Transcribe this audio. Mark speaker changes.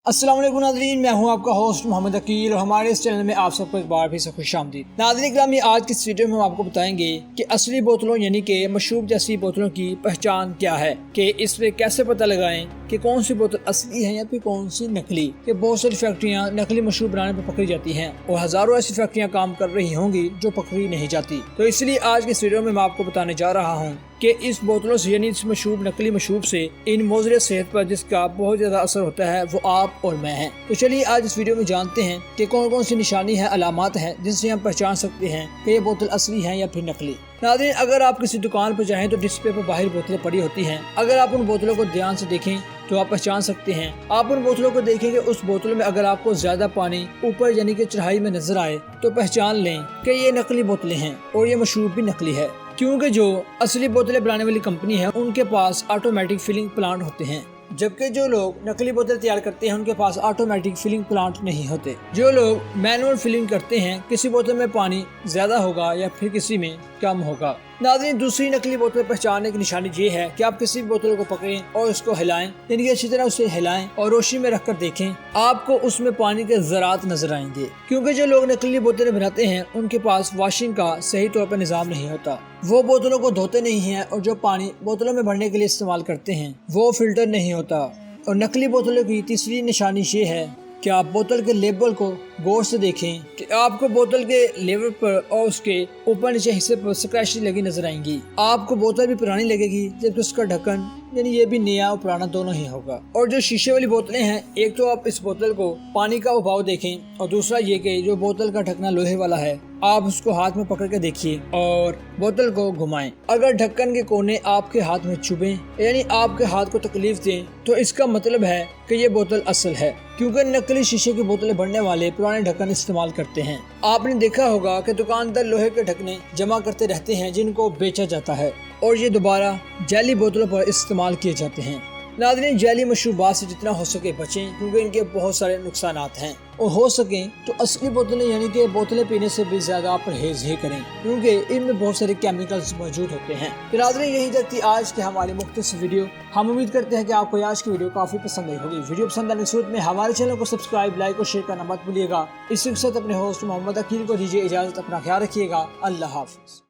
Speaker 1: السلام علیکم ناظرین، میں ہوں آپ کا ہوسٹ محمد عقیل اور ہمارے اس چینل میں آپ سب کو ایک بار پھر سے خوش آمدید۔ ناظرین گرامی، آج کی اس ویڈیو میں ہم آپ کو بتائیں گے کہ اصلی بوتلوں یعنی کہ مشروب جیسی بوتلوں کی پہچان کیا ہے، کہ اس پہ کیسے پتہ لگائیں کہ کون سی بوتل اصلی ہے یا پھر کون سی نقلی۔ کہ بہت ساری فیکٹریاں نقلی مشروب بنانے پہ پکڑی جاتی ہیں اور ہزاروں ایسی فیکٹریاں کام کر رہی ہوں گی جو پکڑی نہیں جاتی، تو اس لیے آج کی اس ویڈیو میں آپ کو بتانے جا رہا ہوں کہ اس بوتلوں سے یعنی اس مشروب نقلی مشروب سے ان مضر صحت پر جس کا بہت زیادہ اثر ہوتا ہے وہ آپ اور میں ہیں۔ تو چلیے آج اس ویڈیو میں جانتے ہیں کہ کون کون سی نشانی ہے، علامات ہیں جن سے ہم پہچان سکتے ہیں کہ یہ بوتل اصلی ہے یا پھر نقلی۔ ناظرین، اگر آپ کسی دکان پر جائیں تو ڈسپلے پر باہر بوتلیں پڑی ہوتی ہیں، اگر آپ ان بوتلوں کو دھیان سے دیکھیں تو آپ پہچان سکتے ہیں۔ آپ ان بوتلوں کو دیکھیں کہ اس بوتل میں اگر آپ کو زیادہ پانی اوپر یعنی کہ چڑھائی میں نظر آئے تو پہچان لیں کہ یہ نقلی بوتلیں ہیں اور یہ مشروب بھی نقلی ہے، کیونکہ جو اصلی بوتلیں بنانے والی کمپنی ہے ان کے پاس آٹومیٹک فلنگ پلانٹ ہوتے ہیں، جبکہ جو لوگ نقلی بوتل تیار کرتے ہیں ان کے پاس آٹومیٹک فلنگ پلانٹ نہیں ہوتے۔ جو لوگ مینول فلنگ کرتے ہیں، کسی بوتل میں پانی زیادہ ہوگا یا پھر کسی میں کم ہوگا۔ ناظرین، دوسری نقلی بوتل پہچاننے کی نشانی یہ ہے کہ آپ کسی بھی بوتل کو پکڑیں اور اس کو ہلائیں، یعنی کہ اچھی طرح اسے ہلائیں اور روشنی میں رکھ کر دیکھیں، آپ کو اس میں پانی کے ذرات نظر آئیں گے، کیونکہ جو لوگ نقلی بوتلیں بناتے ہیں ان کے پاس واشنگ کا صحیح طور پر نظام نہیں ہوتا، وہ بوتلوں کو دھوتے نہیں ہیں اور جو پانی بوتلوں میں بھرنے کے لیے استعمال کرتے ہیں وہ فلٹر نہیں ہوتا۔ اور نقلی بوتلوں کی تیسری نشانی یہ ہے کہ آپ بوتل کے لیبل کو غور سے دیکھیں کہ آپ کو بوتل کے لیبل پر اور اس کے اوپر نیچے حصے پر سکریچ لگی نظر آئیں گی۔ آپ کو بوتل بھی پرانی لگے گی جبکہ اس کا ڈھکن یعنی یہ بھی نیا اور پرانا دونوں ہی ہوگا۔ اور جو شیشے والی بوتلیں ہیں، ایک تو آپ اس بوتل کو پانی کا ابھاؤ دیکھیں اور دوسرا یہ کہ جو بوتل کا ڈھکنا لوہے والا ہے آپ اس کو ہاتھ میں پکڑ کے دیکھیے اور بوتل کو گھمائیں۔ اگر ڈھکن کے کونے آپ کے ہاتھ میں چبھیں یعنی آپ کے ہاتھ کو تکلیف دیں تو اس کا مطلب ہے کہ یہ بوتل اصل ہے، کیونکہ نقلی شیشے کی بوتلیں بھرنے والے پرانے ڈھکن استعمال کرتے ہیں۔ آپ نے دیکھا ہوگا کہ دکاندار لوہے کے ڈھکنے جمع کرتے رہتے ہیں جن کو بیچا جاتا ہے اور یہ دوبارہ جعلی بوتلوں پر استعمال کیے جاتے ہیں۔ ناظرین، جعلی مشروبات سے جتنا ہو سکے بچیں، کیونکہ ان کے بہت سارے نقصانات ہیں، اور ہو سکیں تو اصلی بوتلیں یعنی کہ بوتلیں پینے سے بھی زیادہ پرہیز ہی کریں، کیونکہ ان میں بہت سارے کیمیکلز موجود ہوتے ہیں۔ تو ناظرین، یہی تک تھی آج کی ہماری مختصر ویڈیو۔ ہم امید کرتے ہیں کہ آپ کو آج کی ویڈیو کافی پسند آئی ہوگی۔ ویڈیو پسند آنے کی صورت میں ہمارے چینل کو سبسکرائب، لائک اور شیئر کرنا مت بھولیے گا۔ اس کے ساتھ اپنے ہوسٹ محمد عقیل کو دیجیے اجازت، اپنا خیال رکھیے گا۔ اللہ حافظ۔